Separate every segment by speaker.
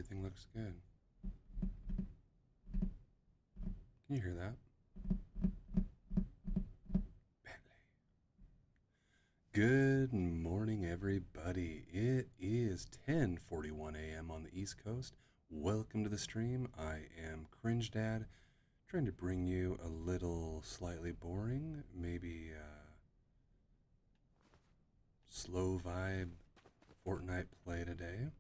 Speaker 1: everything looks good. Can you hear that? Good morning, everybody. It is 10:41 a.m. on the East Coast. Welcome to the stream. I am Cringe Dad, trying to bring you a little slightly boring, maybe slow vibe Fortnite play today.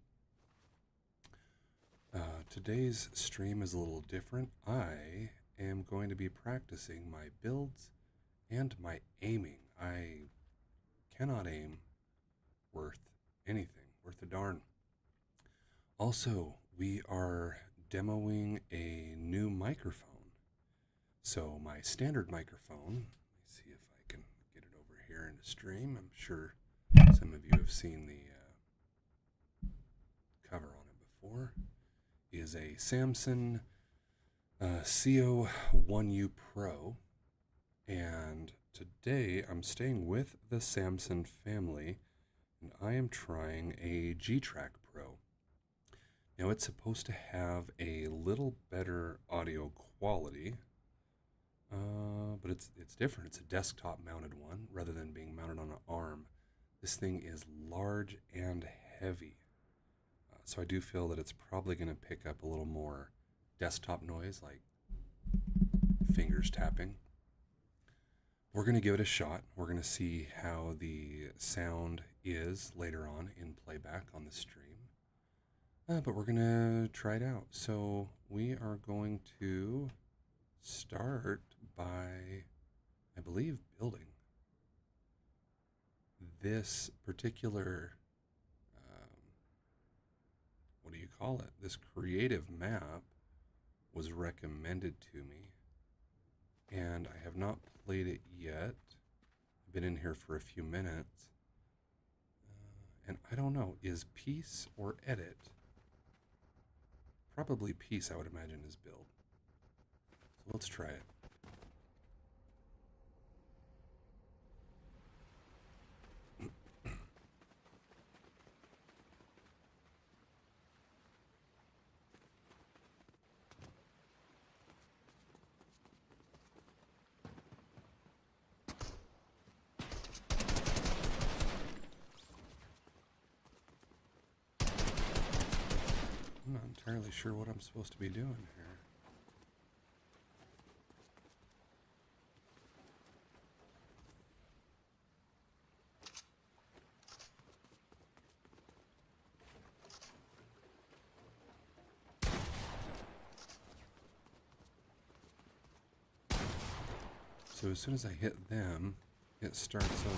Speaker 1: Today's stream is a little different. I am going to be practicing my builds and my aiming. I cannot aim worth anything, worth a darn. Also, we are demoing a new microphone. So my standard microphone, let me see if I can get it over here in the stream. I'm sure some of you have seen the cover on it before, is a Samson CO1U Pro. And today I'm staying with the Samson family, and I am trying a G-Track Pro. Now it's supposed to have a little better audio quality, but it's different. It's a desktop mounted one rather than being mounted on an arm. This thing is large and heavy, so I do feel that it's probably going to pick up a little more desktop noise, like fingers tapping. We're going to give it a shot. We're going to see how the sound is later on in playback on the stream. But we're going to try it out. So we are going to start by, I believe, building. This particular, what do you call it? This creative map was recommended to me, and I have not played it yet. I've been in here for a few minutes, and I don't know, is peace or edit? Probably peace, I would imagine, is build. So let's try it. I'm not entirely sure what I'm supposed to be doing here. So as soon as I hit them, it starts over.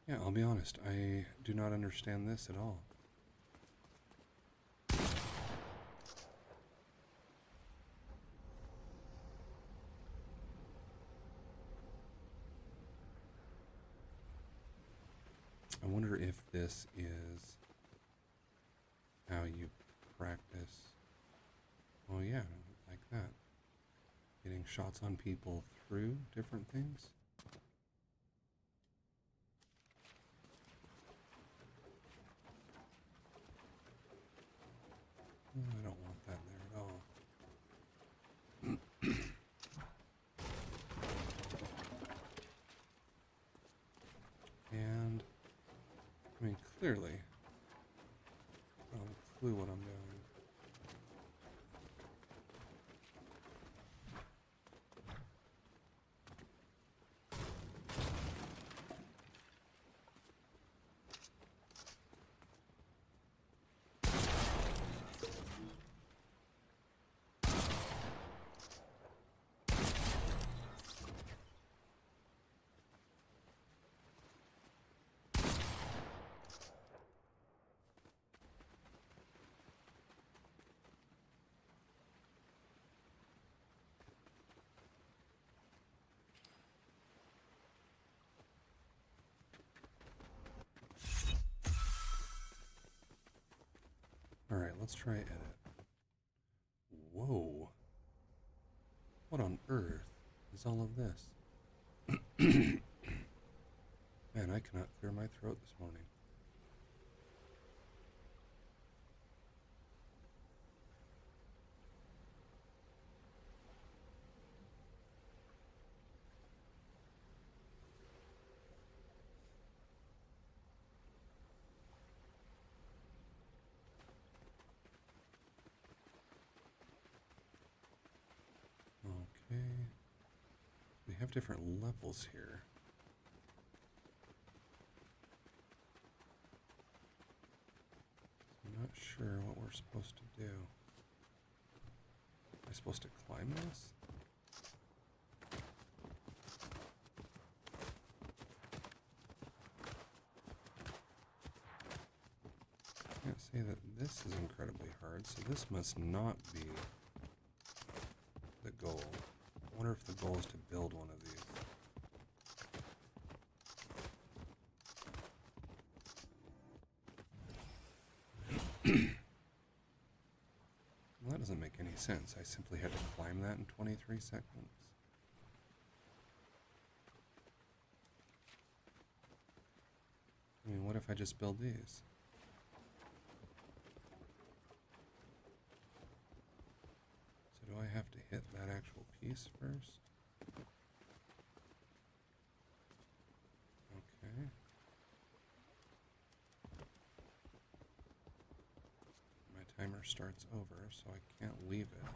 Speaker 1: Yeah, I'll be honest, I do not understand this at all. I wonder if this is how you practice. Oh yeah, like that. Getting shots on people through different things. I don't want that there at all. And, I mean, clearly, I don't have a clue what I'm doing. Let's try edit. Whoa. What on earth is all of this? Man, I cannot clear my throat this morning. Okay. We have different levels here. I'm not sure what we're supposed to do. Am I supposed to climb this? I can't say that this is incredibly hard, so this must not be the goal. I wonder if the goal is to build one of these. Well, that doesn't make any sense. I simply had to climb that in 23 seconds. I mean, what if I just build these? So do I have to hit that actual piece first? Okay. My timer starts over, so I can't leave it.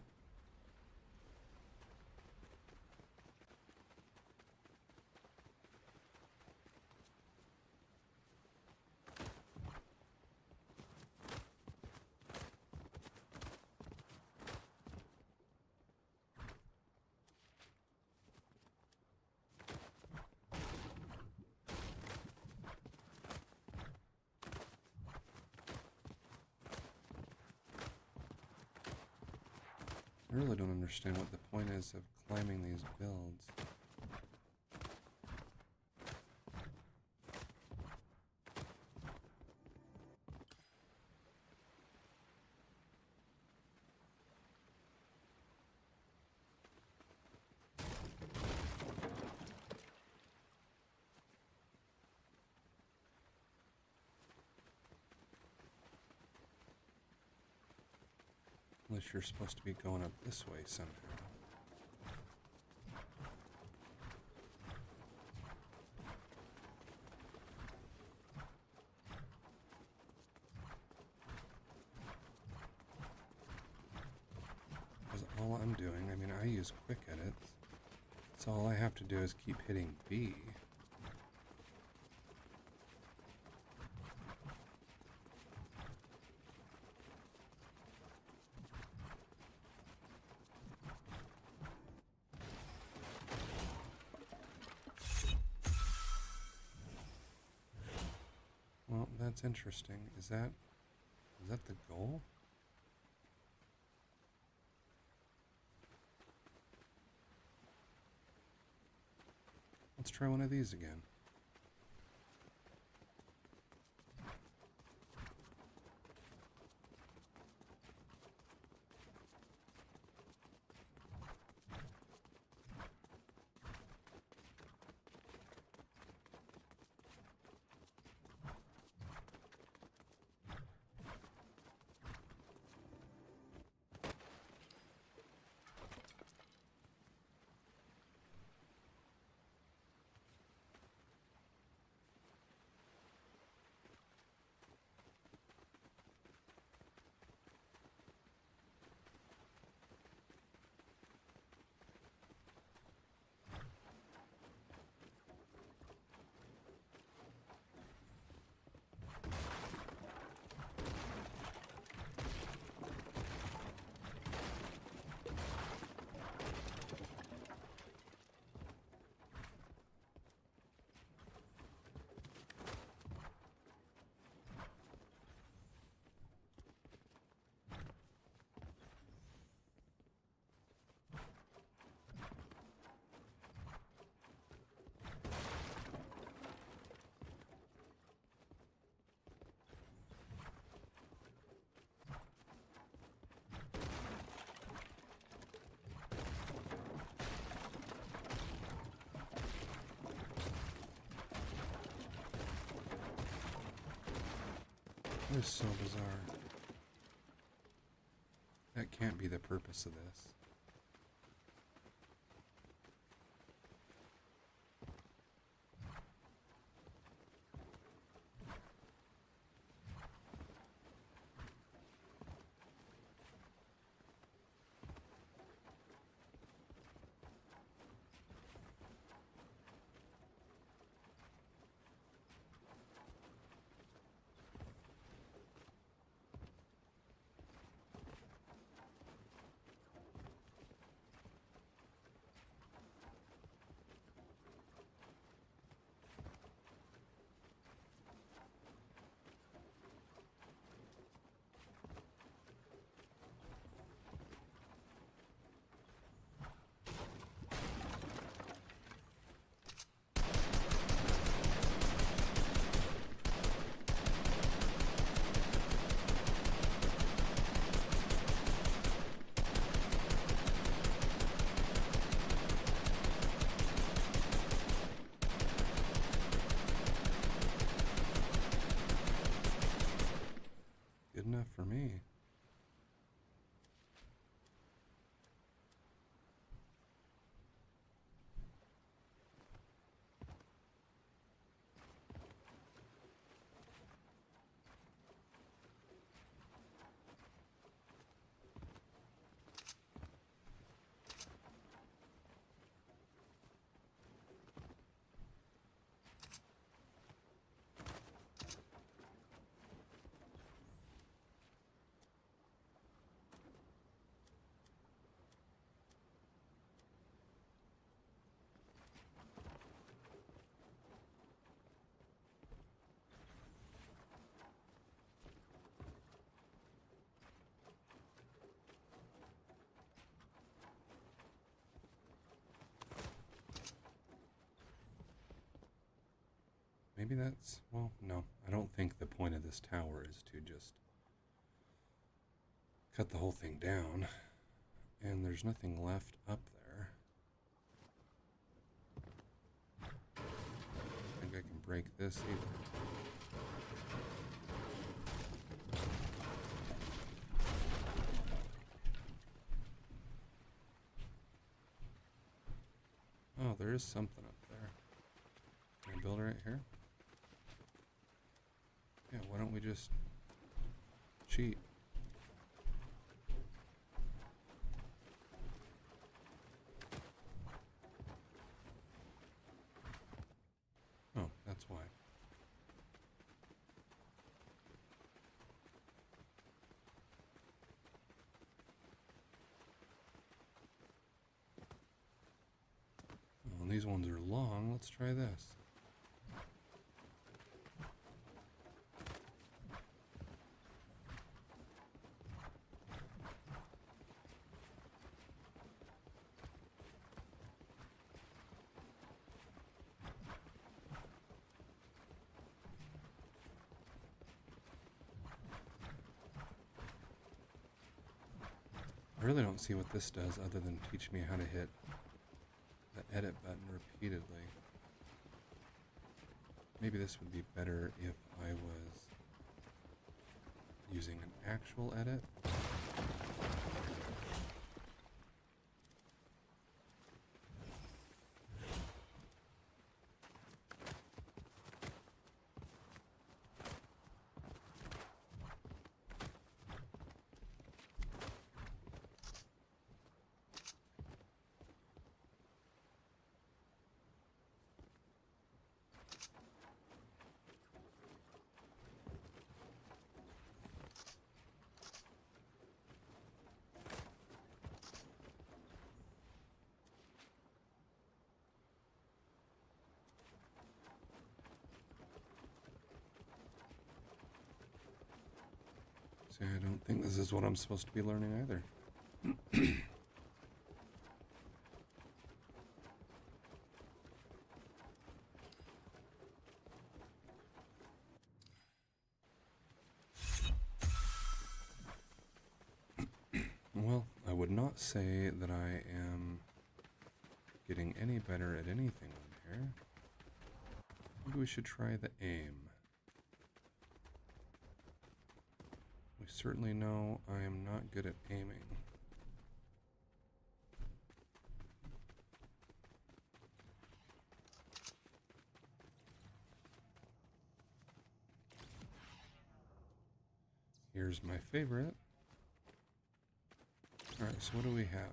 Speaker 1: I really don't understand what the point is of climbing these builds. Unless you're supposed to be going up this way somehow. Because all I'm doing, I mean, I use quick edits, so all I have to do is keep hitting B. Well, that's interesting. Is that the goal? Let's try one of these again. That is so bizarre. That can't be the purpose of this. Good enough for me. Maybe that's, well, no. I don't think the point of this tower is to just cut the whole thing down. And there's nothing left up there. I think I can break this either. Oh, there is something up there. Can I build right here? Yeah, why don't we just cheat? Oh, that's why. Oh, and these ones are long. Let's try this. I really don't see what this does other than teach me how to hit the edit button repeatedly. Maybe this would be better if I was using an actual edit. See, I don't think this is what I'm supposed to be learning either. Well, I would not say that I am getting any better at anything on here. Maybe we should try the aim. certainly know I am not good at aiming. Here's my favorite. Alright, so what do we have?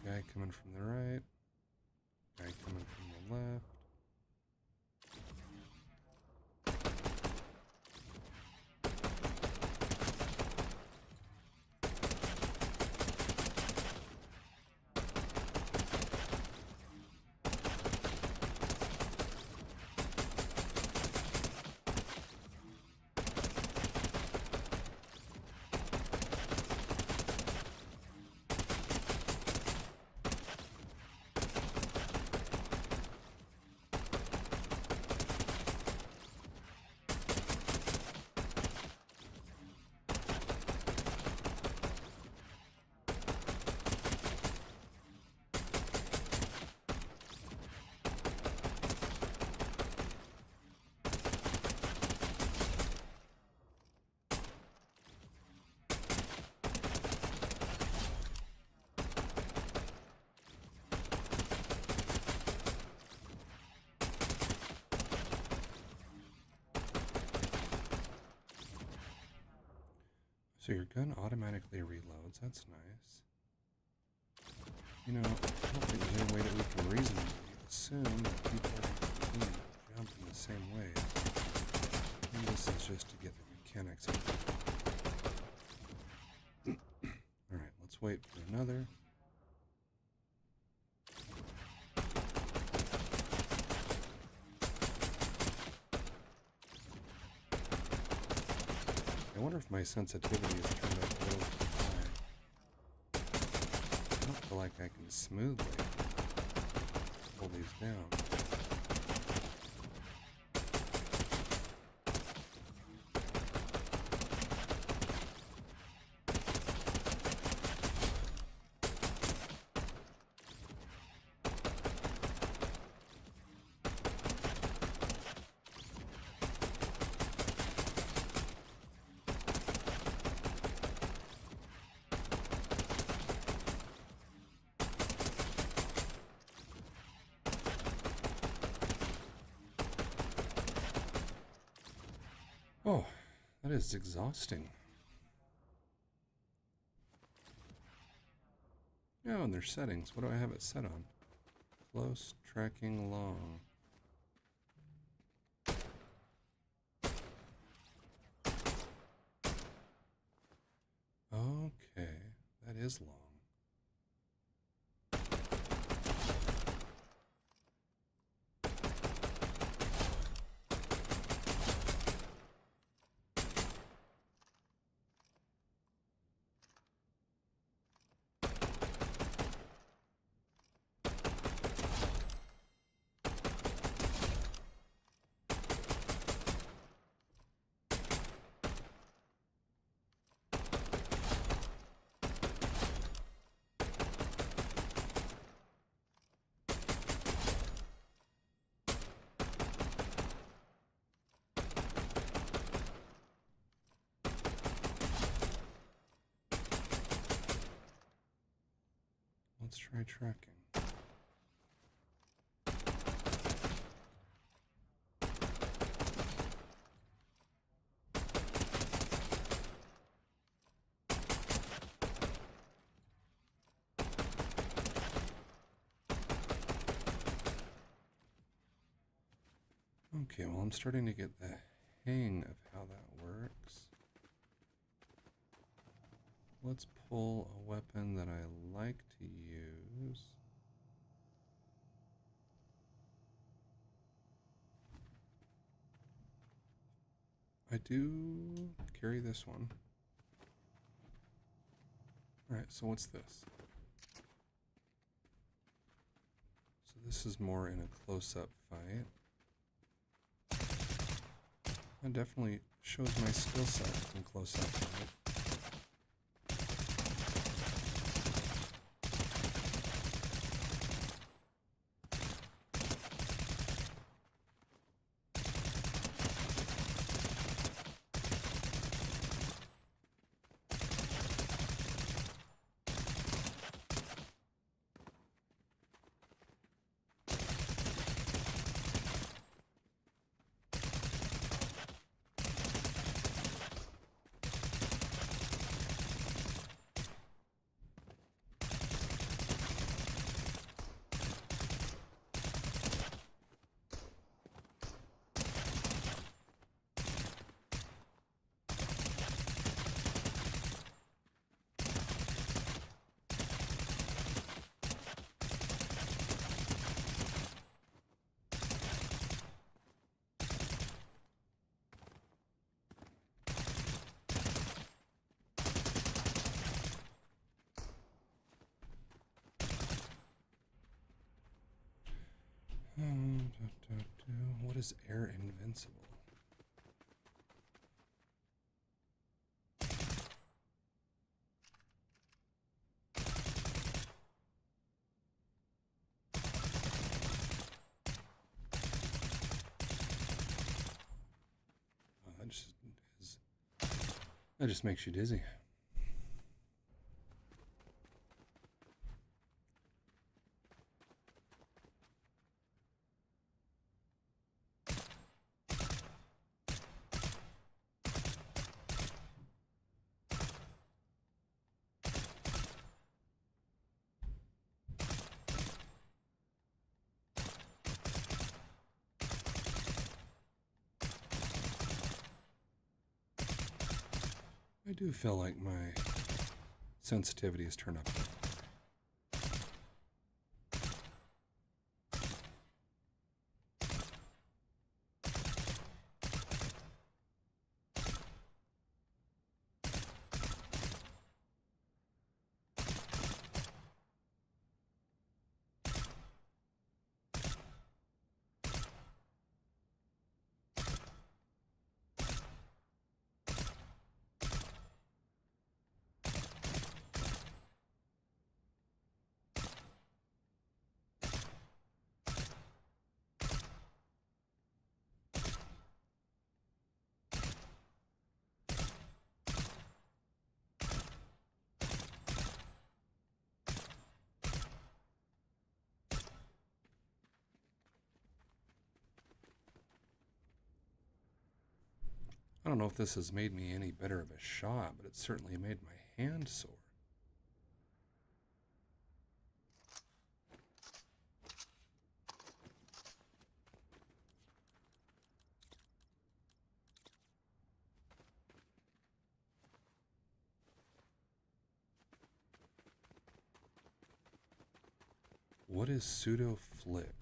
Speaker 1: Guy coming from the right. Guy coming from the left. So your gun automatically reloads. That's nice. You know, I don't think there's any way that we can reasonably assume that people are going to jump in the same way. Maybe this is just to get the mechanics of it. Alright, let's wait for another. I wonder if my sensitivity is turned up a little too high. I don't feel like I can smoothly pull these down. Oh, that is exhausting. Oh, and there's settings. What do I have it set on? Close, tracking, long. Okay, that is long. Let's try tracking. Okay, well, I'm starting to get the hang of how that works. Let's pull a weapon that I like to use. I do carry this one. Alright, so what's this? So this is more in a close-up fight. That definitely shows my skill set in close-up fight. What is air invincible? That just makes you dizzy. I do feel like my sensitivity is turned up. I don't know if this has made me any better of a shot, but it certainly made my hand sore. What is pseudo flick?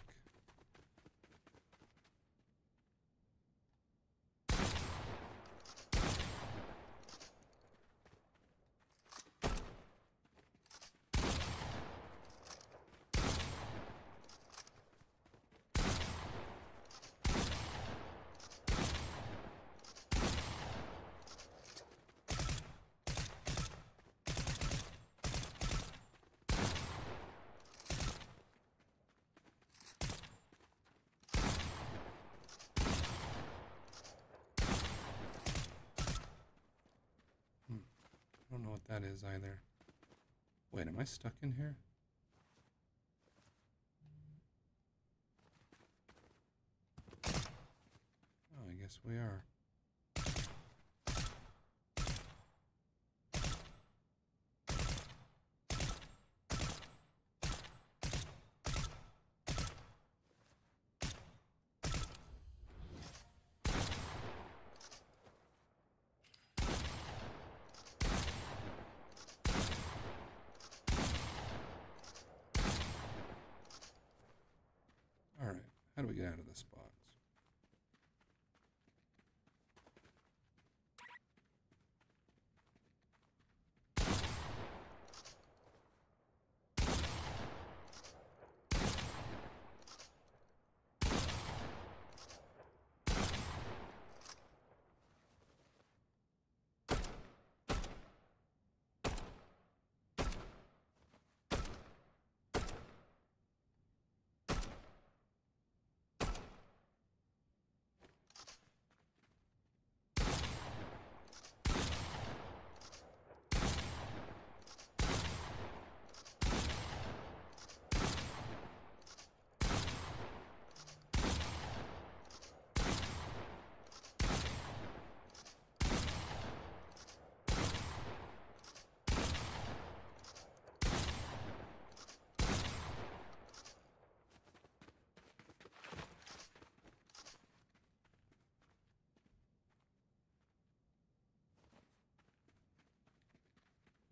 Speaker 1: I don't know what that is either. Wait, am I stuck in here? Oh, I guess we are. All right, how do we get out of this box?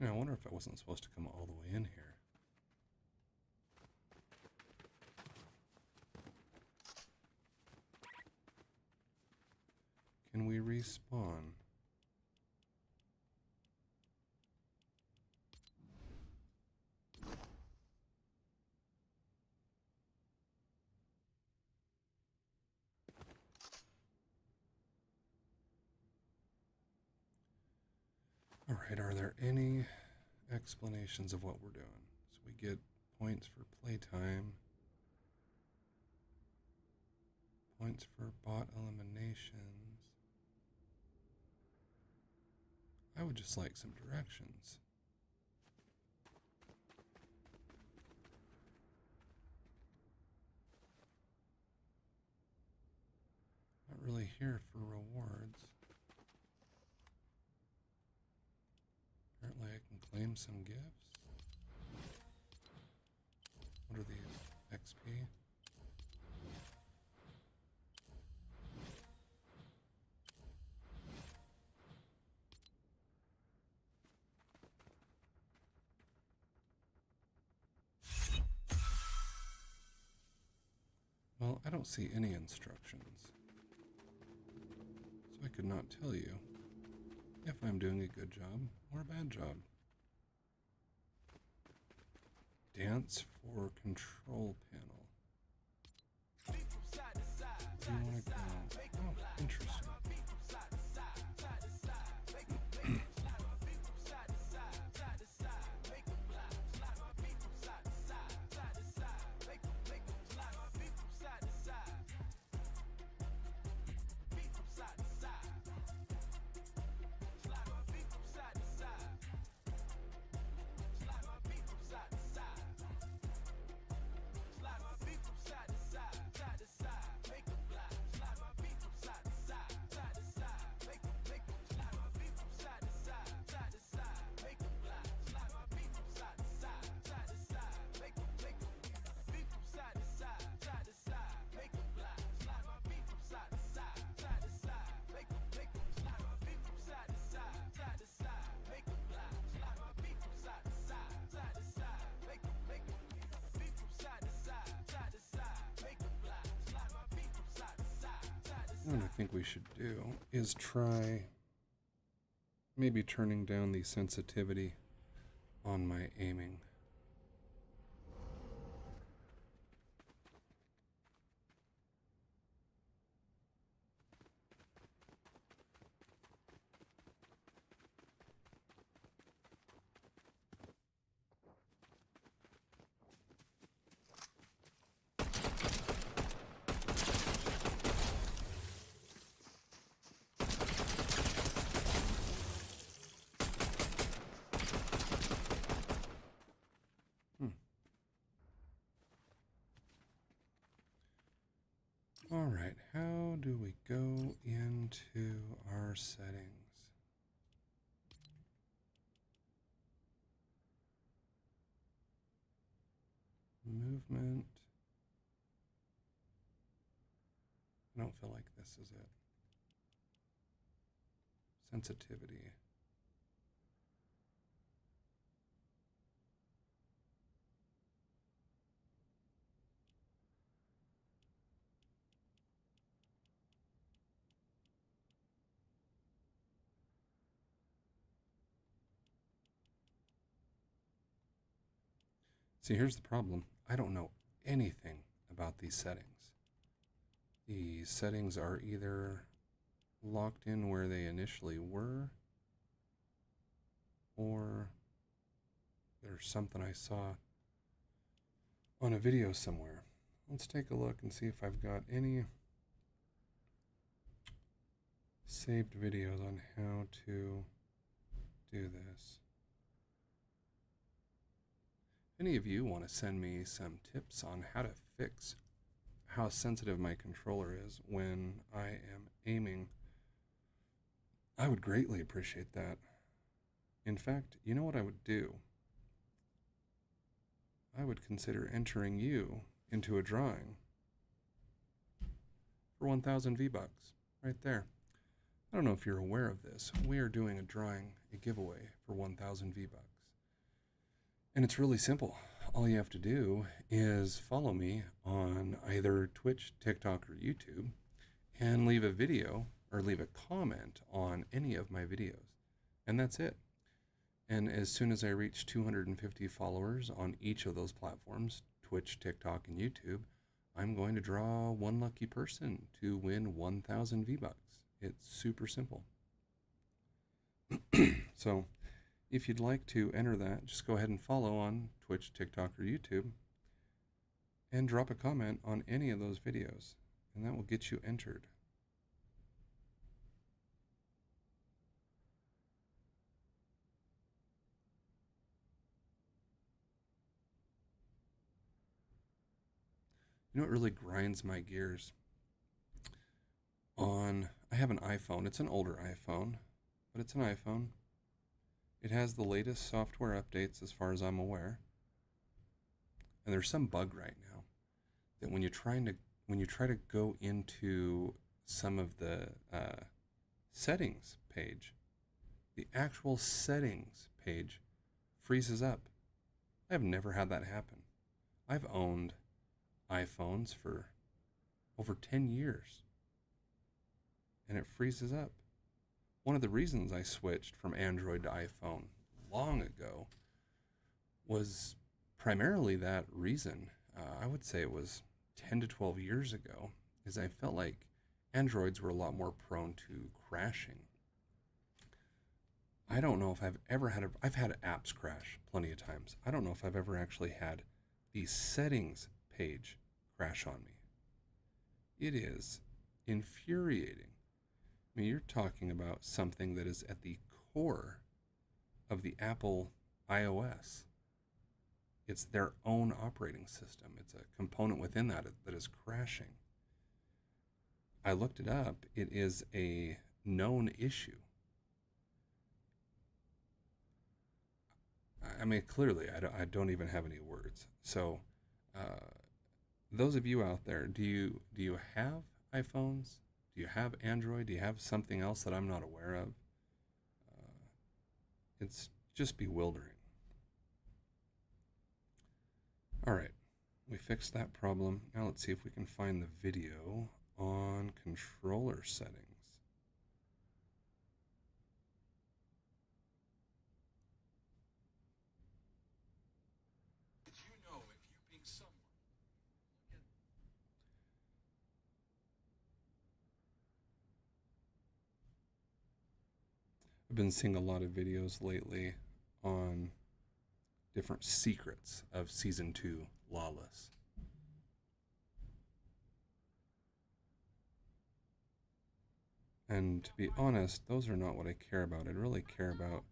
Speaker 1: I wonder if I wasn't supposed to come all the way in here. Can we respawn? there any explanations of what we're doing? So we get points for playtime, points for bot eliminations. I would just like some directions. Not really here for rewards. Apparently I can claim some gifts. What are these? XP? Well, I don't see any instructions, so I could not tell you if I'm doing a good job or a bad job. Dance for control panel. Where do you want to go? Oh, interesting. What I think we should do is try maybe turning down the sensitivity on my aiming. All right, how do we go into our settings? Movement. I don't feel like this is it. Sensitivity. See, here's the problem. I don't know anything about these settings. The settings are either locked in where they initially were, or there's something I saw on a video somewhere. Let's take a look and see if I've got any saved videos on how to do this. If any of you want to send me some tips on how to fix how sensitive my controller is when I am aiming, I would greatly appreciate that. In fact, you know what I would do? I would consider entering you into a drawing for 1,000 V-Bucks, right there. I don't know if you're aware of this. We are doing a drawing, a giveaway for 1,000 V-Bucks. And it's really simple. All you have to do is follow me on either Twitch, TikTok, or YouTube and leave a video or leave a comment on any of my videos. And that's it. And as soon as I reach 250 followers on each of those platforms, Twitch, TikTok, and YouTube, I'm going to draw one lucky person to win 1,000 V-Bucks. It's super simple. So If you'd like to enter that, just go ahead and follow on Twitch, TikTok, or YouTube and drop a comment on any of those videos, and that will get you entered. You know what really grinds my gears? I have an iPhone. It's an older iPhone, but it's an iPhone. It has the latest software updates as far as I'm aware. And there's some bug right now that when you try to go into some of the settings page, the actual settings page freezes up. I've never had that happen. I've owned iPhones for over 10 years, and it freezes up. One of the reasons I switched from Android to iPhone long ago was primarily that reason. I would say it was 10 to 12 years ago, is I felt like Androids were a lot more prone to crashing. I don't know if I've had apps crash plenty of times. I don't know if I've ever actually had the settings page crash on me. It is infuriating. I mean, you're talking about something that is at the core of the Apple iOS. It's their own operating system. It's a component within that is crashing. I looked it up. It is a known issue. I mean, clearly, I don't even have any words. So, those of you out there, do you have iPhones? Do you have Android? Do you have something else that I'm not aware of? It's just bewildering. All right, we fixed that problem. Now let's see if we can find the video on controller settings. Did you know if you ping someone? I've been seeing a lot of videos lately on different secrets of Season 2 Lawless. And to be honest, those are not what I care about. I really care about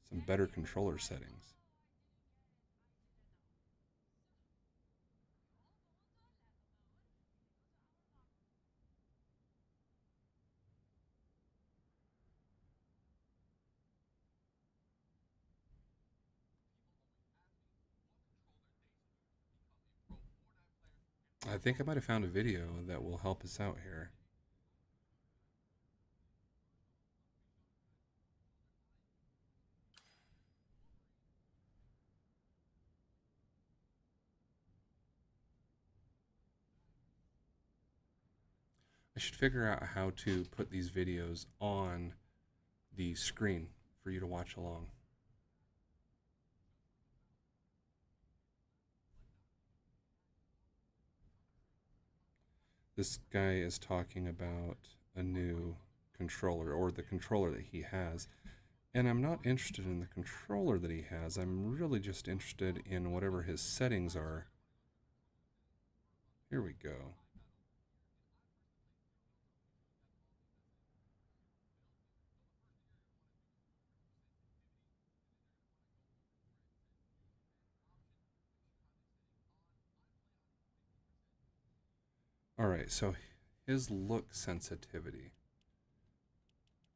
Speaker 1: some better controller settings. I think I might have found a video that will help us out here. I should figure out how to put these videos on the screen for you to watch along. This guy is talking about a new controller, or the controller that he has. And I'm not interested in the controller that he has. I'm really just interested in whatever his settings are. Here we go. All right, so his look sensitivity.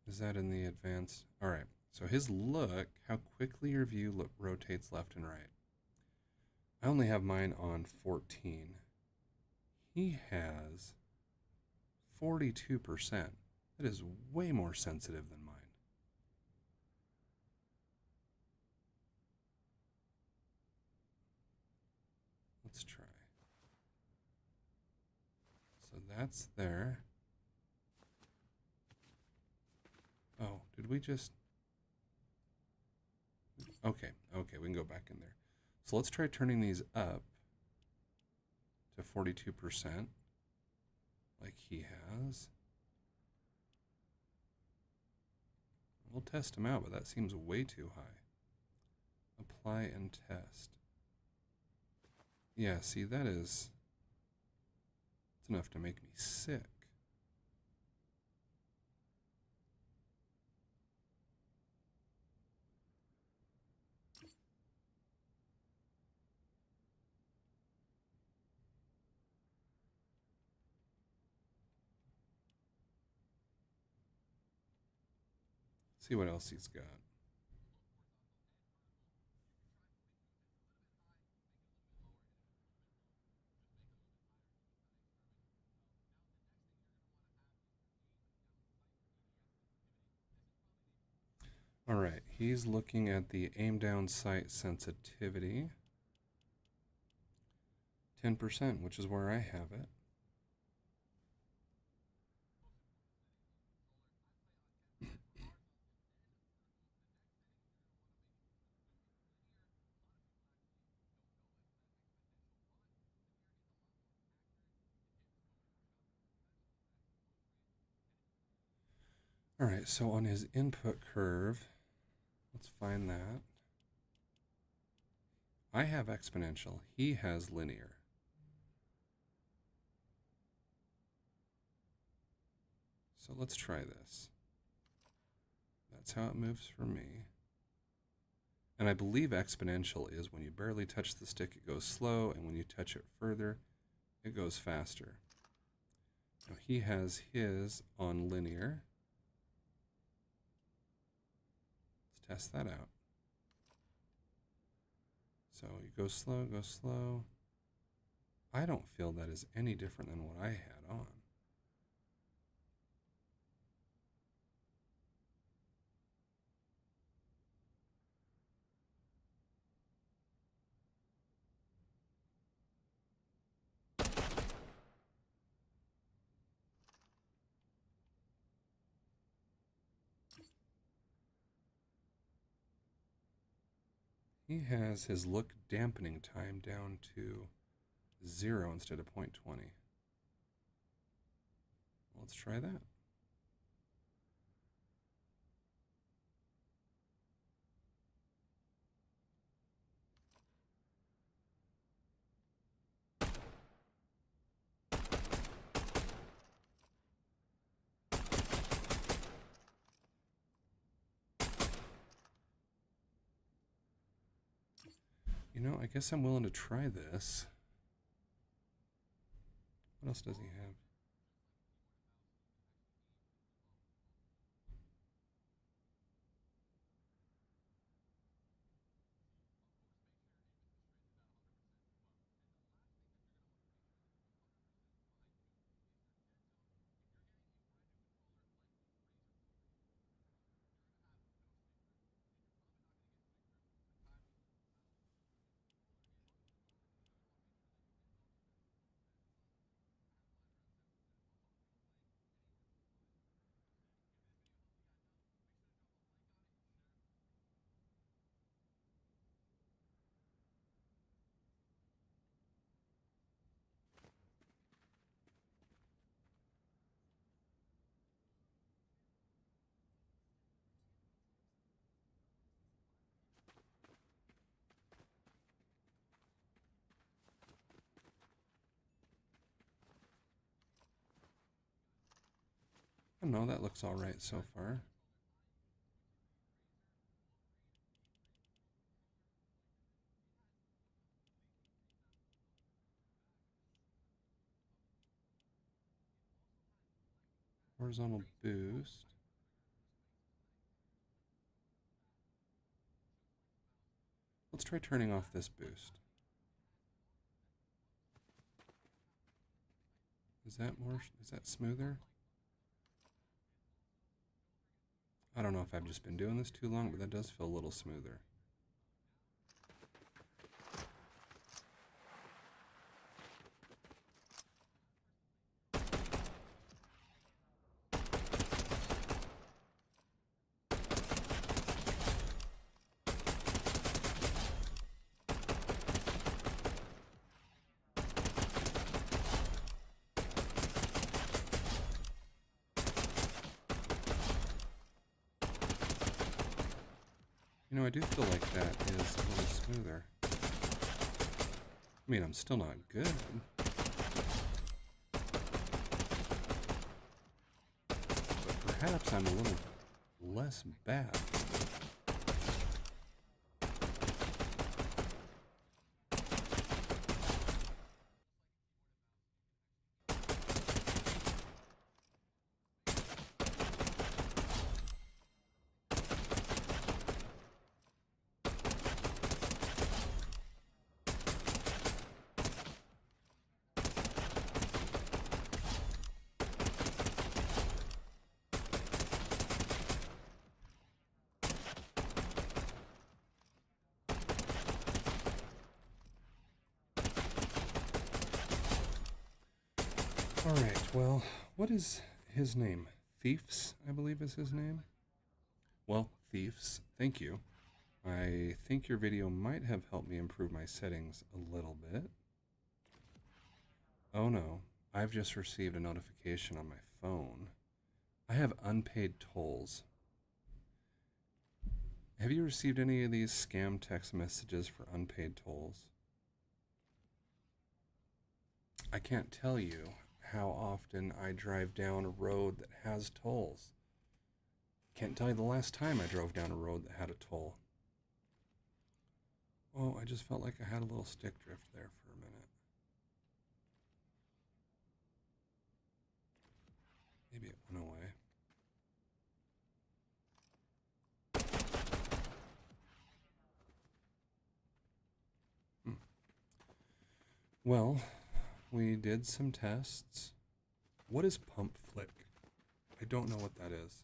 Speaker 1: Is that in the advanced? All right, so his look, how quickly your view rotates left and right. I only have mine on 14. He has 42%. That is way more sensitive than mine. Let's try. So that's there. Oh, did we just... Okay, we can go back in there. So let's try turning these up to 42%, like he has. We'll test them out, but that seems way too high. Apply and test. Yeah, see, it's enough to make me sick. See what else he's got. All right, he's looking at the aim down sight sensitivity. 10%, which is where I have it. All right, so on his input curve, let's find that. I have exponential. He has linear. So let's try this. That's how it moves for me. And I believe exponential is when you barely touch the stick, it goes slow, and when you touch it further, it goes faster. Now he has his on linear. Let's test that out. So you go slow, go slow. I don't feel that is any different than what I had on. He has his look dampening time down to 0 instead of 0.20. Let's try that. You know, I guess I'm willing to try this. What else does he have? I don't know, that looks all right so far. Horizontal boost. Let's try turning off this boost. Is that smoother? I don't know if I've just been doing this too long, but that does feel a little smoother. You know, I do feel like that is a little smoother. I mean, I'm still not good. But perhaps I'm a little less bad. Alright, well, what is his name? Thieves, I believe is his name. Well, Thieves, thank you. I think your video might have helped me improve my settings a little bit. Oh no, I've just received a notification on my phone. I have unpaid tolls. Have you received any of these scam text messages for unpaid tolls? I can't tell you how often I drive down a road that has tolls. Can't tell you the last time I drove down a road that had a toll. Oh, I just felt like I had a little stick drift there for a minute. Maybe it went away. Well, we did some tests. What is pump flick? I don't know what that is.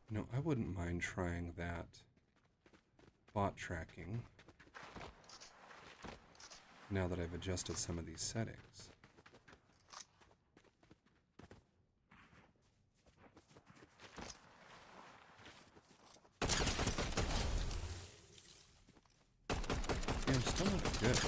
Speaker 1: No, I wouldn't mind trying that bot tracking now that I've adjusted some of these settings. See, I'm still not good.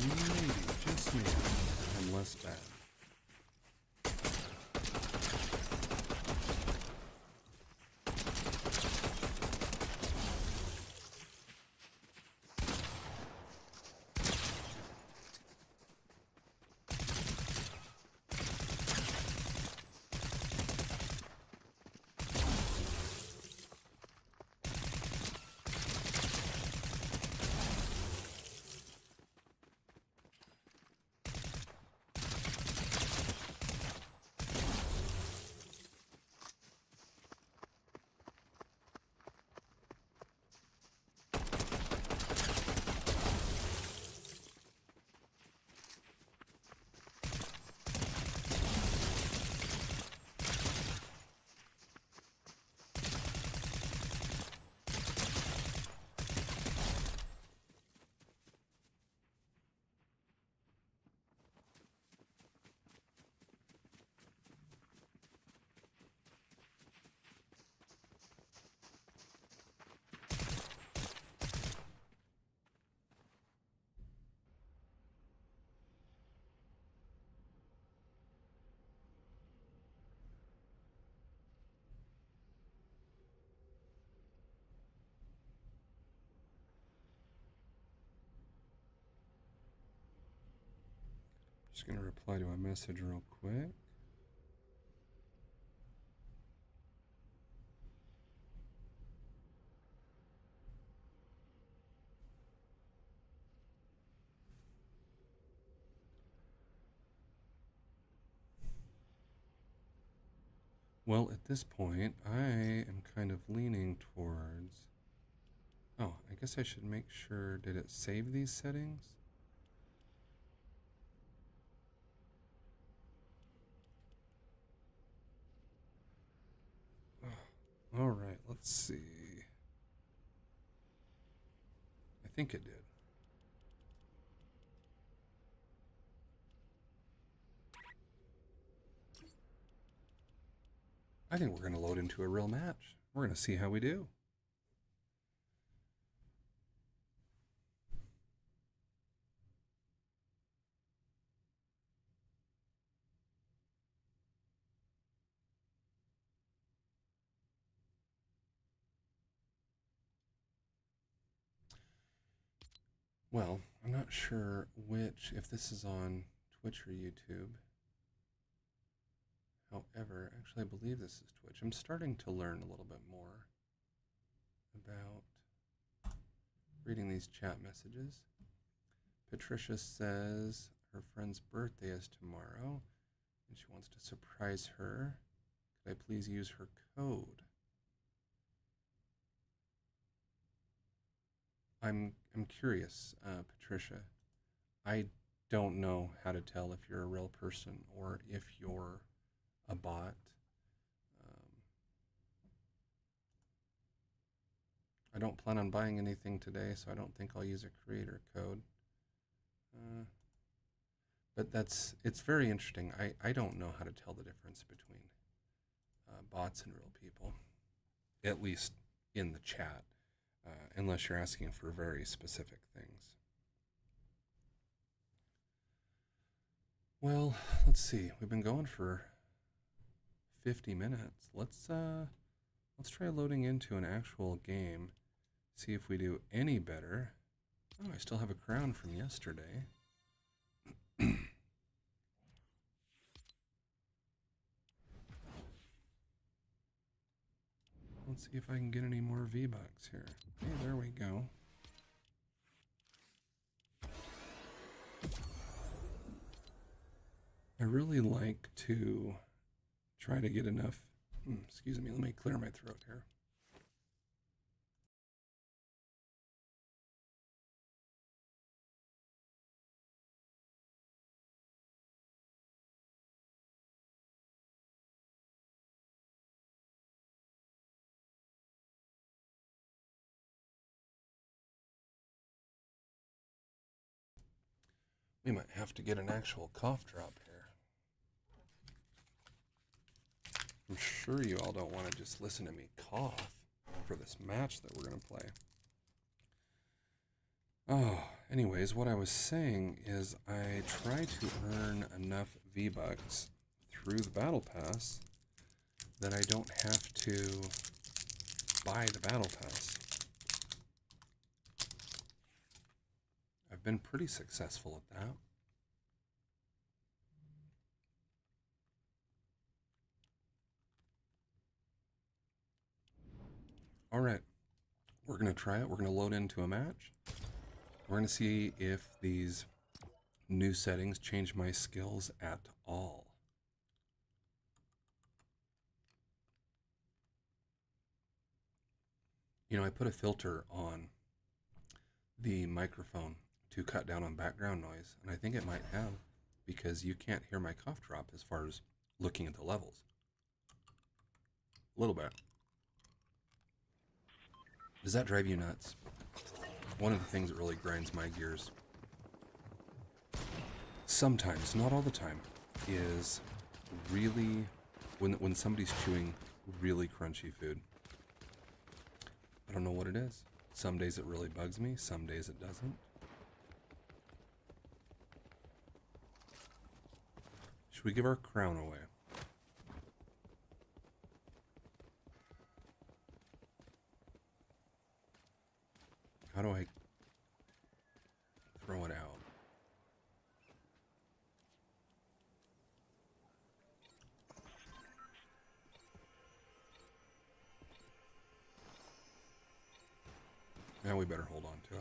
Speaker 1: Maybe, just maybe, I'm less bad. Just going to reply to a message real quick. Well, at this point, I am kind of leaning towards... Oh, I guess I should make sure... Did it save these settings? Alright, let's see. think it did. I think we're going to load into a real match. We're going to see how we do. Well, I'm not sure if this is on Twitch or YouTube. However, actually, I believe this is Twitch. I'm starting to learn a little bit more about reading these chat messages. Patricia says her friend's birthday is tomorrow and she wants to surprise her. Could I please use her code? I'm curious, Patricia. I don't know how to tell if you're a real person or if you're a bot. I don't plan on buying anything today, so I don't think I'll use a creator code. But it's very interesting. I don't know how to tell the difference between bots and real people, at least in the chat, unless you're asking for very specific things. Well, let's see. We've been going for 50 minutes. Let's try loading into an actual game. See if we do any better. Oh, I still have a crown from yesterday. Let's see if I can get any more V-bucks here. Hey, there we go. I really like to try to get enough. Excuse me, let me clear my throat here. We might have to get an actual cough drop here. I'm sure you all don't want to just listen to me cough for this match that we're going to play. Oh, anyways, what I was saying is I try to earn enough V-bucks through the battle pass that I don't have to buy the battle pass. I've been pretty successful at that. All right, we're going to try it. We're going to load into a match. We're going to see if these new settings change my skills at all. You know, I put a filter on the microphone to cut down on background noise, and I think it might have, because you can't hear my cough drop as far as looking at the levels. A little bit. Does that drive you nuts? One of the things that really grinds my gears, sometimes, not all the time, is really when somebody's chewing really crunchy food. I don't know what it is. Some days it really bugs me, some days it doesn't. Should we give our crown away? How do I throw it out? Now we better hold on to it.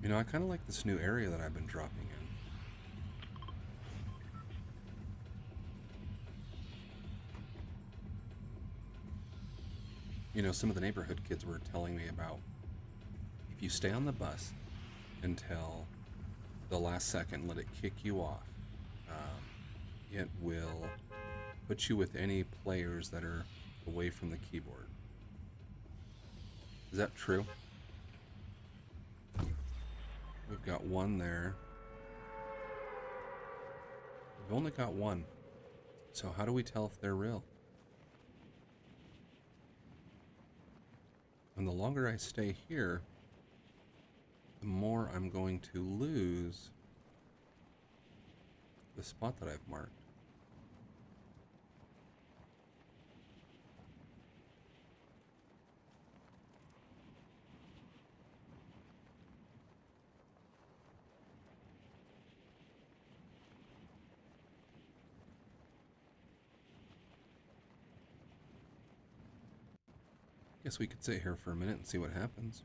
Speaker 1: You know, I kind of like this new area that I've been dropping in. You know, some of the neighborhood kids were telling me about if you stay on the bus until the last second, let it kick you off, it will put you with any players that are away from the keyboard. Is that true? We've got one there. We've only got one. So how do we tell if they're real? And the longer I stay here, the more I'm going to lose the spot that I've marked. Guess we could sit here for a minute and see what happens.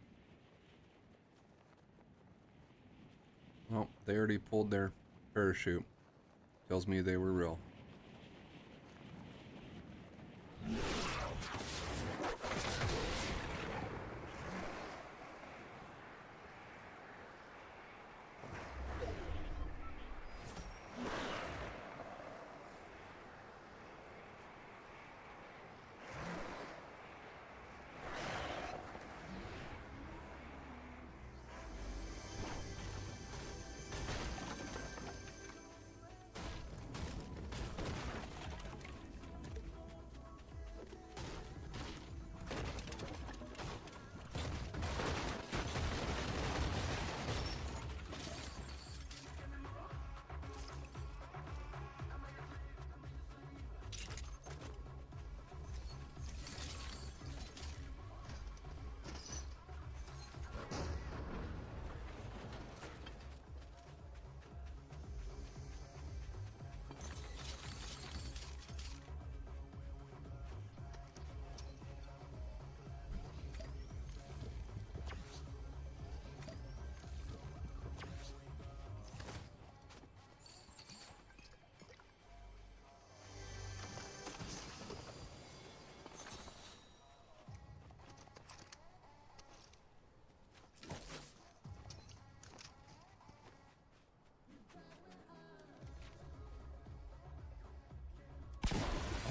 Speaker 1: Well, they already pulled their parachute. Tells me they were real.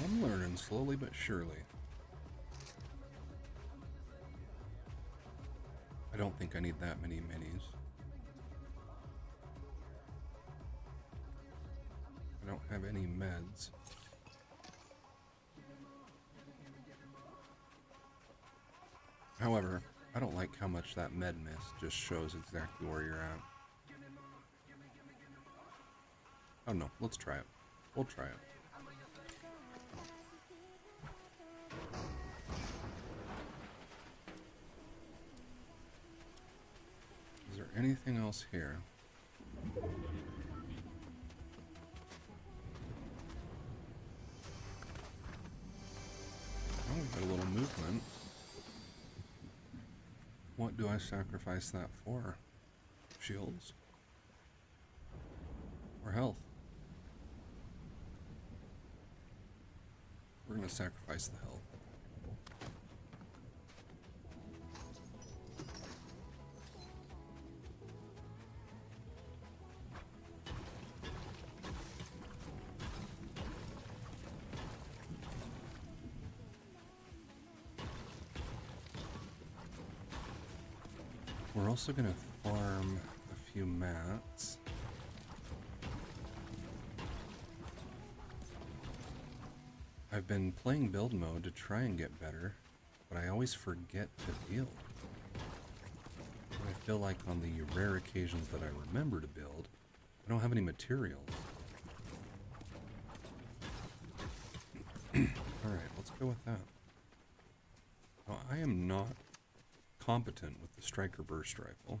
Speaker 1: I'm learning slowly but surely. I don't think I need that many minis. I don't have any meds. However, I don't like how much that med mist just shows exactly where you're at. Oh no, let's try it. We'll try it. Is there anything else here? Oh, we've got a little movement. What do I sacrifice that for? Shields? Or health? We're gonna sacrifice the health. We're also gonna farm a few mats. I've been playing build mode to try and get better, but I always forget to build. I feel like on the rare occasions that I remember to build, I don't have any materials. Alright, let's go with that. Now, I am not competent with the striker burst rifle.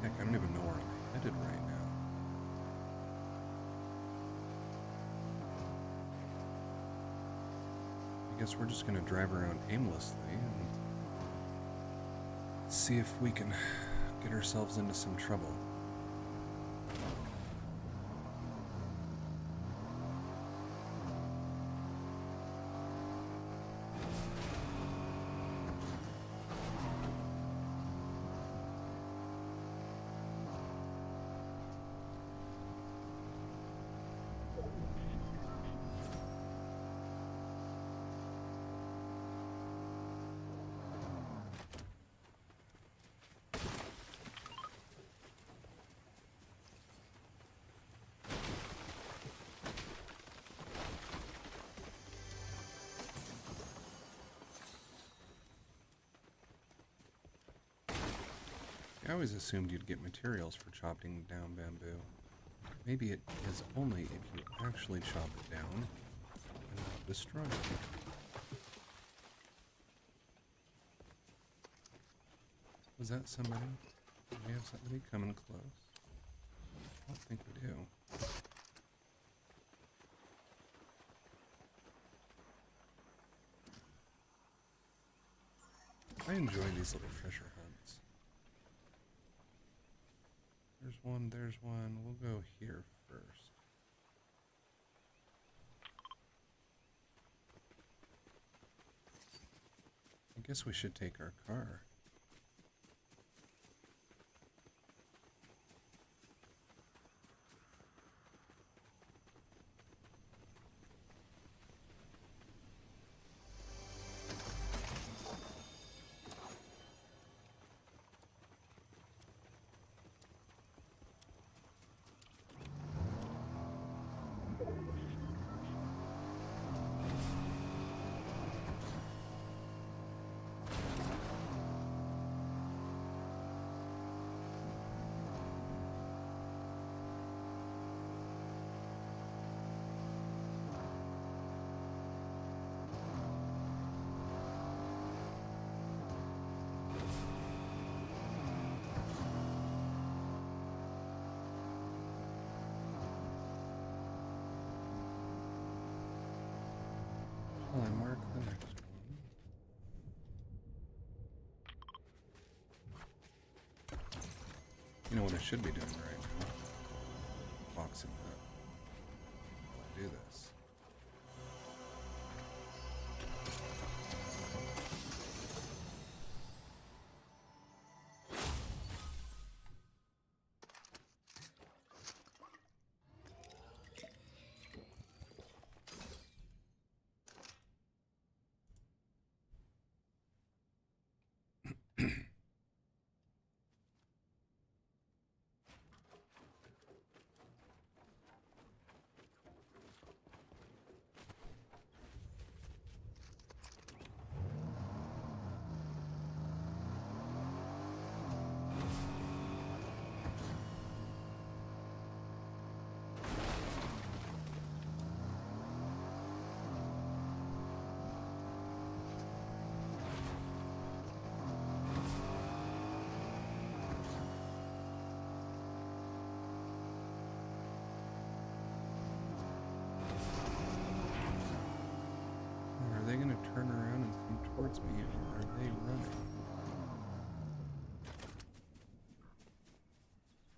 Speaker 1: Heck, I don't even know where I'm headed right now. I guess we're just gonna drive around aimlessly and see if we can get ourselves into some trouble. always assumed you'd get materials for chopping down bamboo. Maybe it is only if you actually chop it down and not destroy it. Was that somebody? Do we have somebody coming close? I don't think we do. I enjoy these little treasure hunts. There's one, there's one. We'll go here first. I guess we should take our car. I mark the next one. You know what I should be doing right now? Boxing up while I do this. Are they going to turn around and come towards me, or are they running?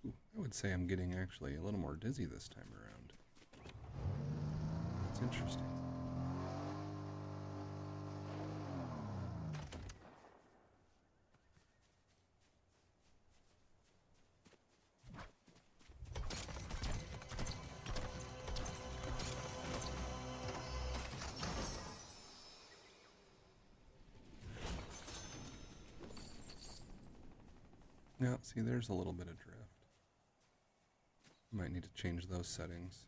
Speaker 1: Ooh, I would say I'm getting actually a little more dizzy this time around. That's interesting. Now, see, there's a little bit of drift. Might need to change those settings.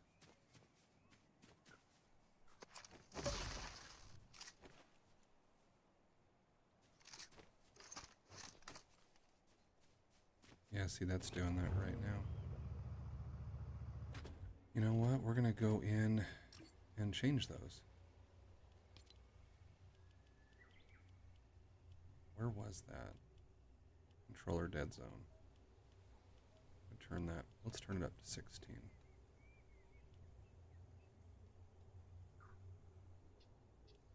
Speaker 1: Yeah, see, that's doing that right now. You know what? We're going to go in and change those. Where was that? Controller dead zone. Turn that. Let's turn it up to 16.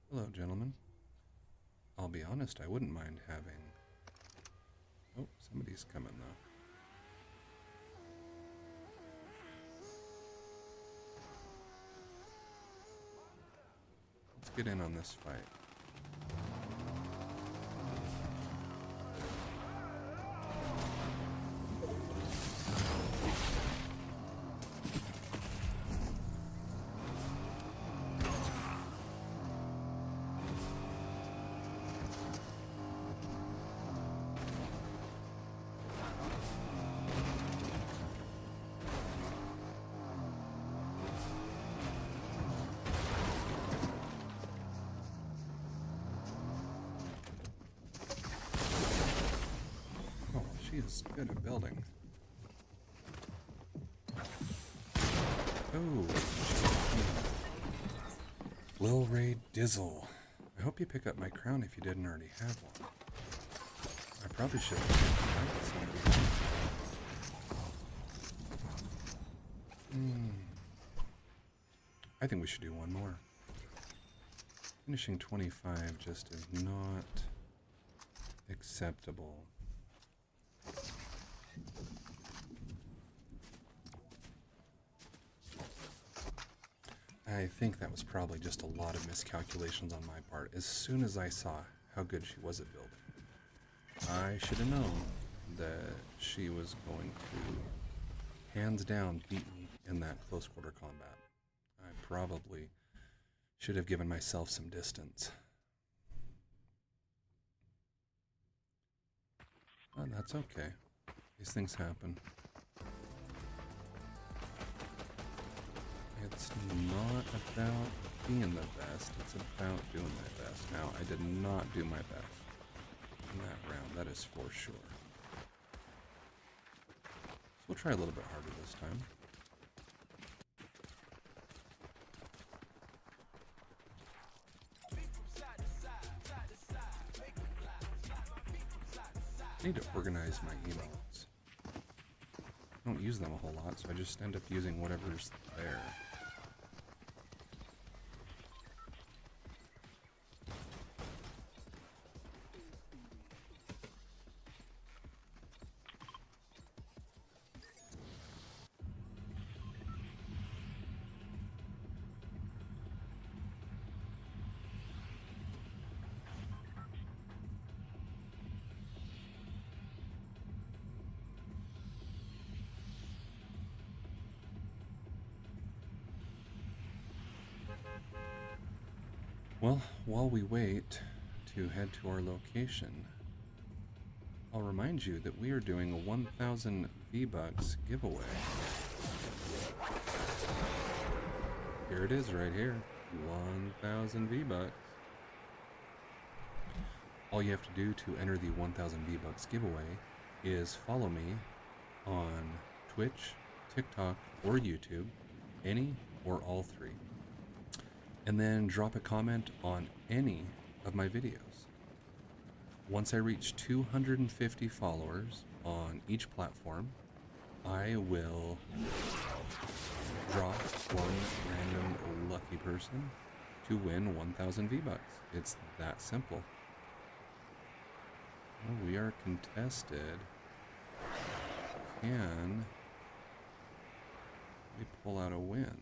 Speaker 1: Hello, gentlemen. I'll be honest, I wouldn't mind having... Oh, somebody's coming, though. Let's get in on this fight. she is good at building. Oh, Lil Ray Dizzle. I hope you pick up my crown if you didn't already have one. I probably should have. I think we should do one more. Finishing 25 just is not acceptable. I think that was probably just a lot of miscalculations on my part. As soon as I saw how good she was at building, I should have known that she was going to hands down beat me in that close quarter combat. I probably should have given myself some distance. But that's okay. These things happen. It's not about being the best, it's about doing my best. Now, I did not do my best in that round, that is for sure. So we'll try a little bit harder this time. I need to organize my emotes. I don't use them a whole lot, so I just end up using whatever's there. Well, while we wait to head to our location, I'll remind you that we are doing a 1,000 V-Bucks giveaway. Here it is right here, 1,000 V-Bucks. All you have to do to enter the 1,000 V-Bucks giveaway is follow me on Twitch, TikTok, or YouTube, any or all three. And then drop a comment on any of my videos. Once I reach 250 followers on each platform, I will draw one random lucky person to win 1,000 V-Bucks. It's that simple. Well, we are contested. Can we pull out a win?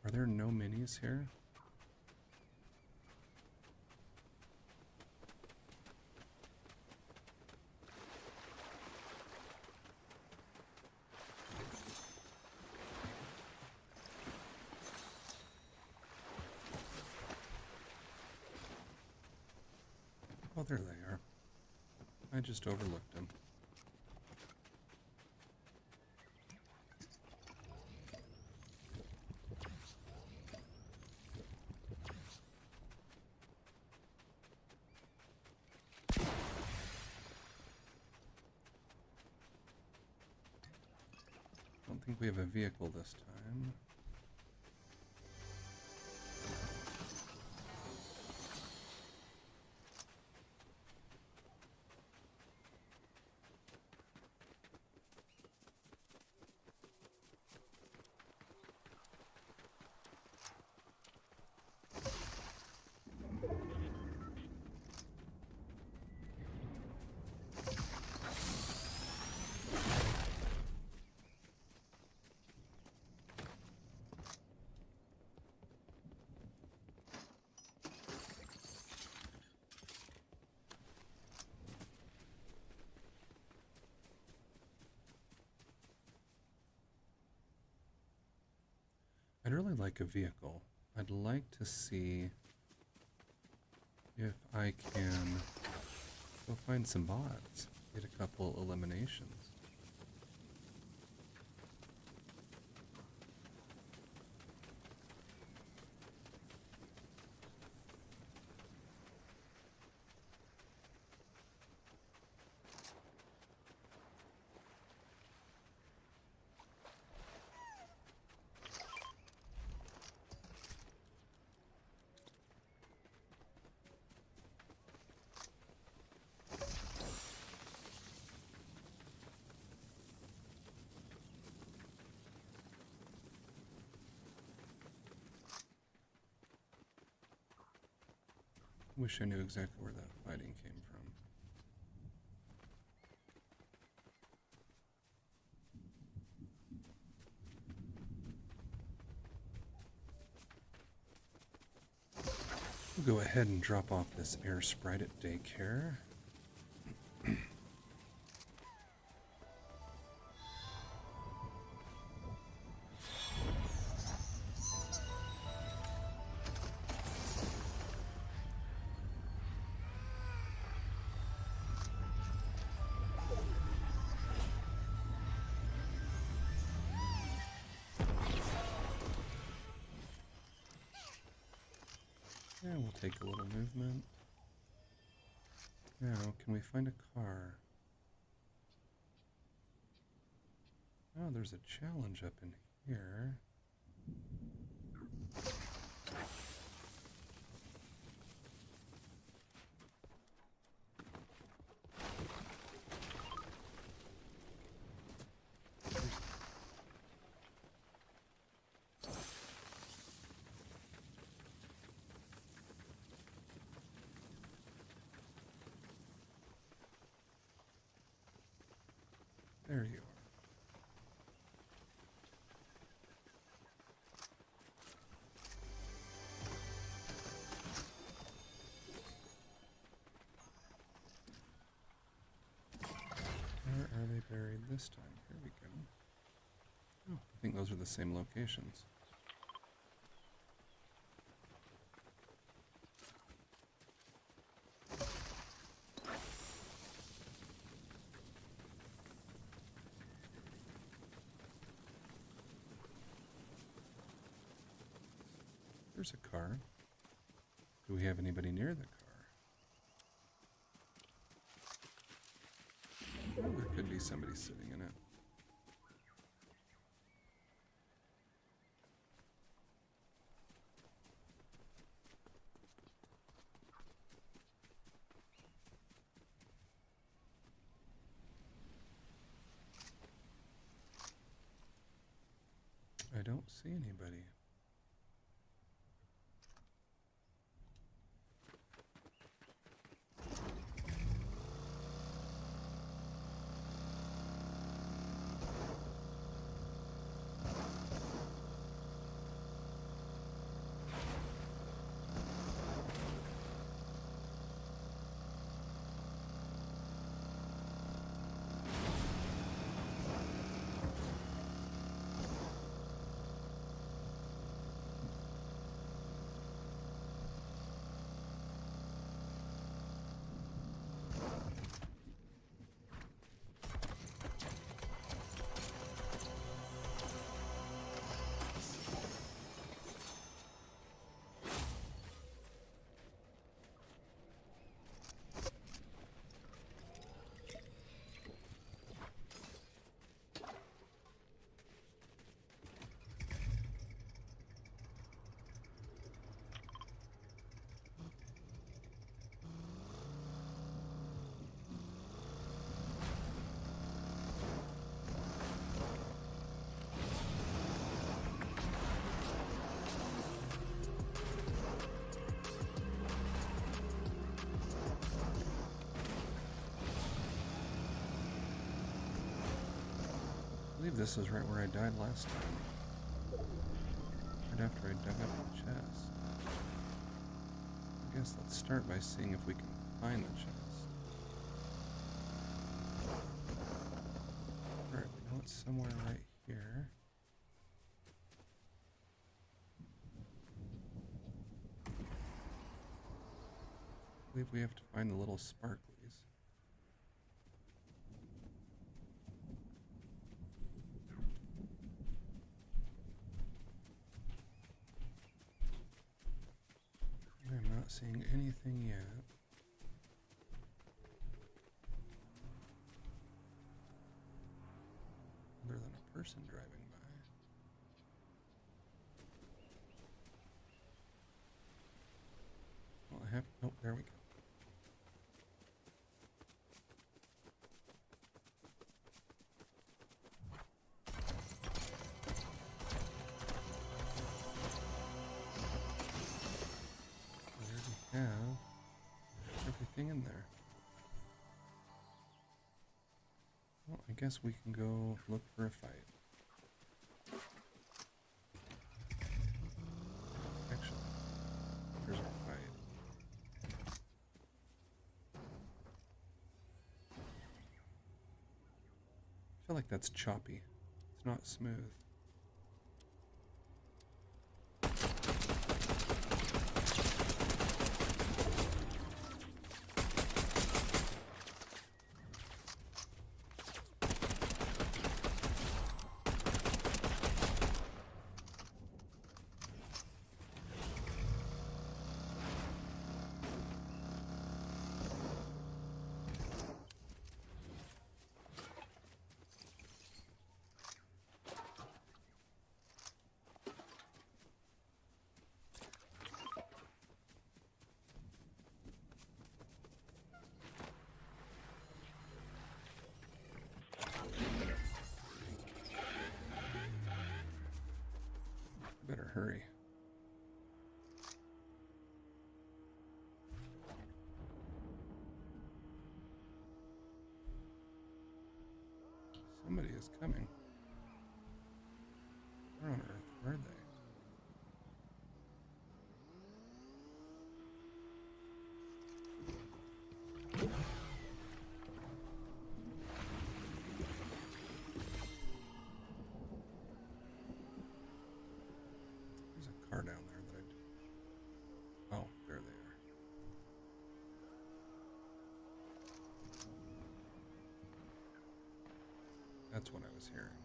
Speaker 1: Are there no minis here? Oh, there they are. I just overlooked them. don't think we have a vehicle this time. I'd really like a vehicle. I'd like to see if I can go find some bots, get a couple eliminations. Wish I knew exactly where that fighting came from. We'll go ahead and drop off this air sprite at daycare. Yeah, we'll take a little movement. Now, can we find a car? Oh, there's a challenge up in here. There you are. Where are they buried this time? Here we go. Oh, I think those are the same locations. There's a car. Do we have anybody near the car? Oh, there could be somebody sitting in it. I don't see anybody. believe this is right where I died last time. Right after I dug up the chest. I guess let's start by seeing if we can find the chest. Alright, we know it's somewhere right here. I believe we have to find the little sparklies. I'm not seeing anything yet. Other than a person driving by. Well, I have... Oh, there we go. Have everything in there. Well, I guess we can go look for a fight. Actually, here's our fight. I feel like that's choppy. It's not smooth. Better hurry. Somebody is coming. Where on earth are they? There's a car down there that oh, there they are. That's what I was hearing.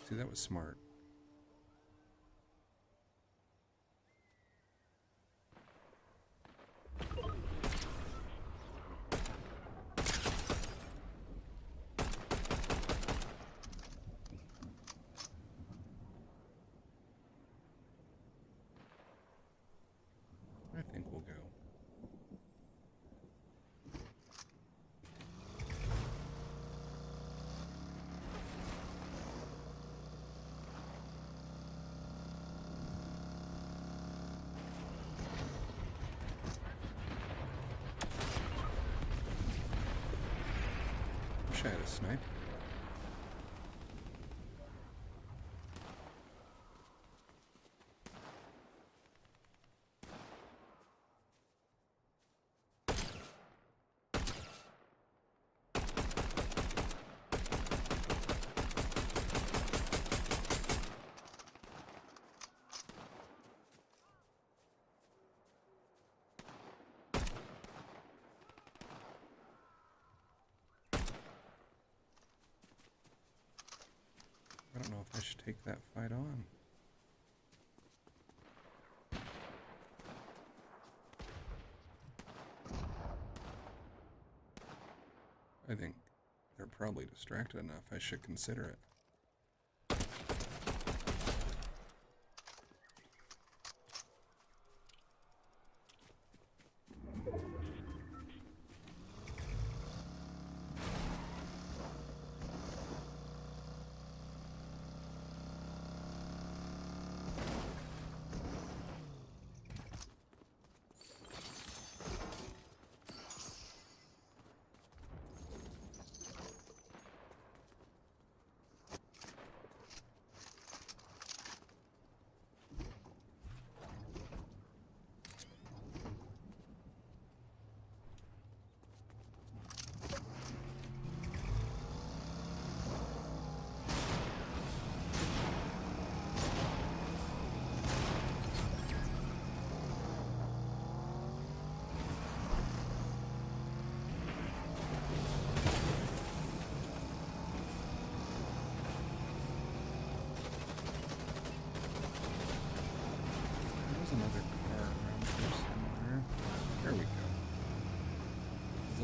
Speaker 1: See, that was smart. I think we'll go. Wish I had a sniper. I don't know if I should take that fight on. I think they're probably distracted enough. I should consider it.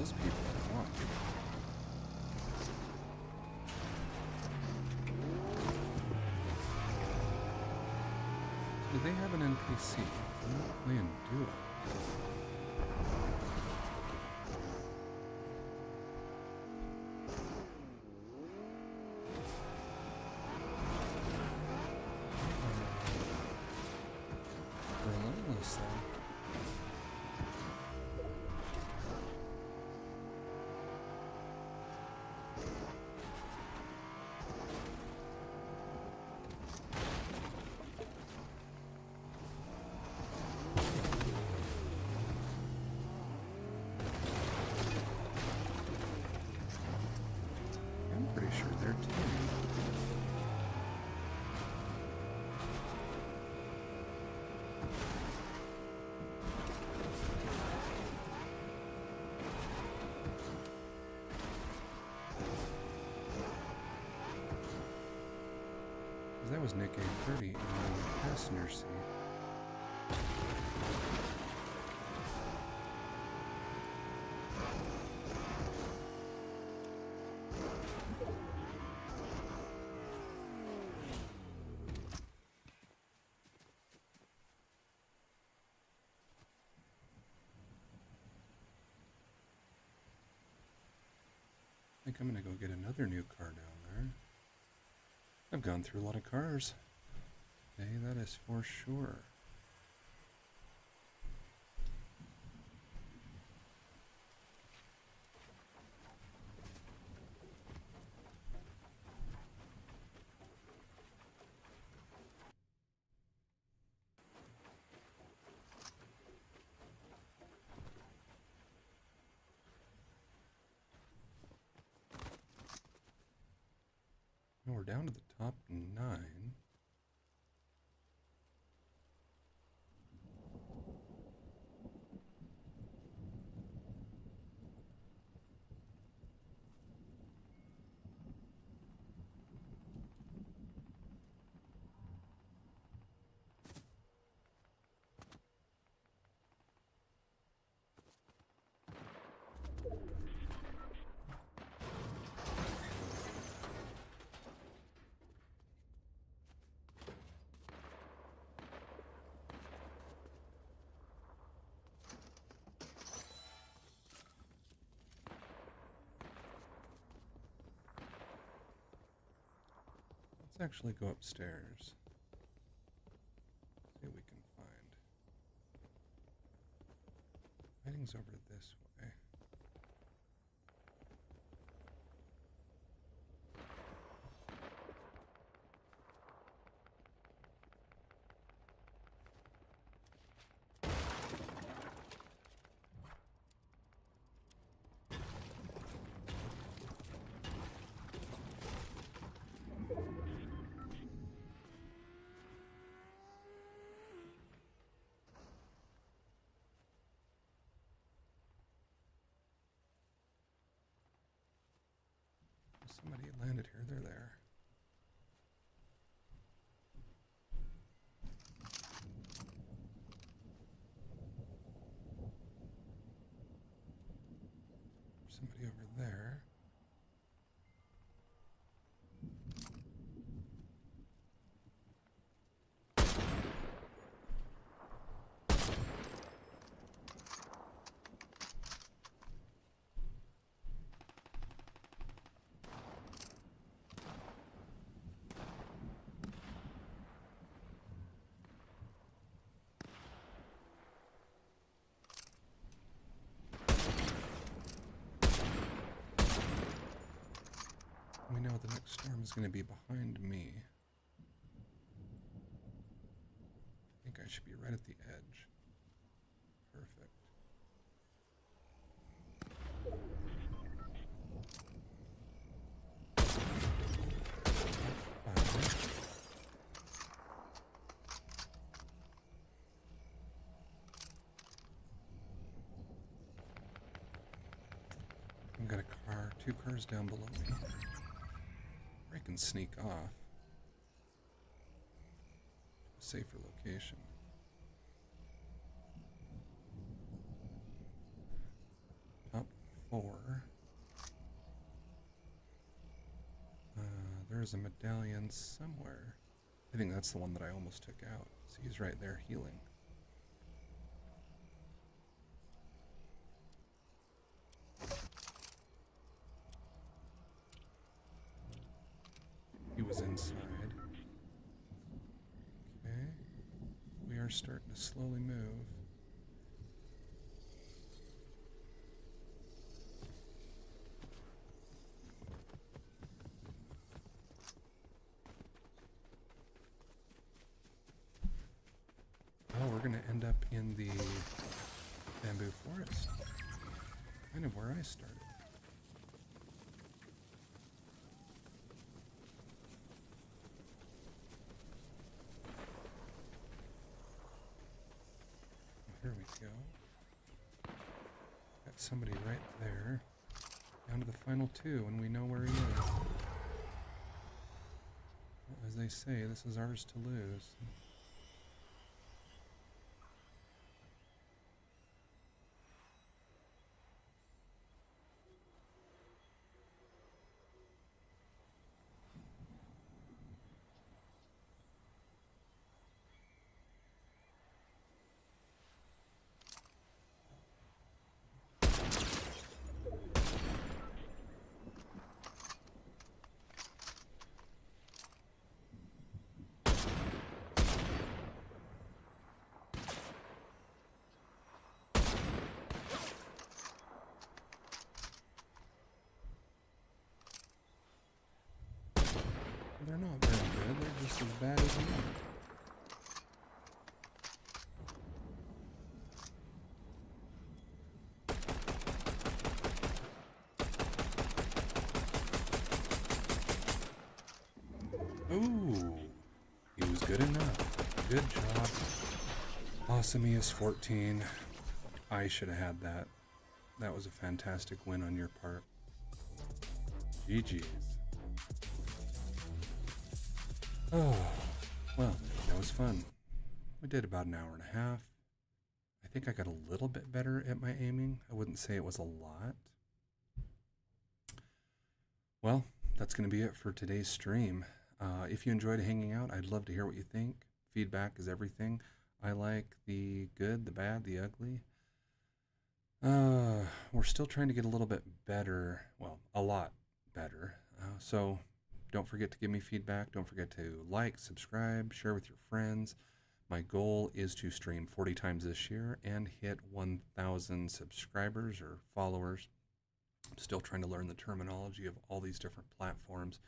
Speaker 1: those people I want. Do they have an NPC? I'm not playing duo. Relentless though. I'm pretty sure they're teaming. That was Nick A30 in the passenger seat. I think I'm gonna go get another new car down there. I've gone through a lot of cars. Hey, that is for sure. Now we're down to the top 9. Let's actually go upstairs. See what we can find. Lighting's over this way. Somebody landed here, they're there. Somebody over there. We know the next storm is going to be behind me. I think I should be right at the edge. Perfect. I've got a car, 2 cars down below me. I can sneak off to a safer location. Top 4. There's a medallion somewhere. I think that's the one that I almost took out. See, he's right there healing. He was inside. Okay. We are starting to slowly move. Oh, we're going to end up in the bamboo forest. Kind of where I started. Here we go. Got somebody right there. Down to the final 2, and we know where he is. Well, as they say, this is ours to lose. They're not very good, they're just as bad as me. Ooh, he was good enough. Good job. Awesomeus 14. I should have had that. That was a fantastic win on your part. GG's. Oh, well, that was fun. We did about an hour and a half. I think I got a little bit better at my aiming. I wouldn't say it was a lot. Well, that's going to be it for today's stream. If you enjoyed hanging out, I'd love to hear what you think. Feedback is everything. I like the good, the bad, the ugly. We're still trying to get a little bit better. Well, a lot better. So don't forget to give me feedback. Don't forget to like, subscribe, share with your friends. My goal is to stream 40 times this year and hit 1,000 subscribers or followers. I'm still trying to learn the terminology of all these different platforms.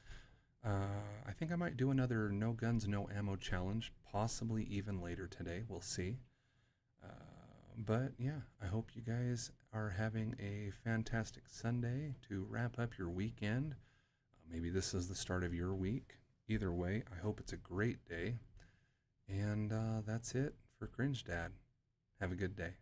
Speaker 1: I think I might do another no guns, no ammo challenge, possibly even later today. We'll see. But yeah, I hope you guys are having a fantastic Sunday to wrap up your weekend. Maybe this is the start of your week. Either way, I hope it's a great day. And that's it for Cringe Dad. Have a good day.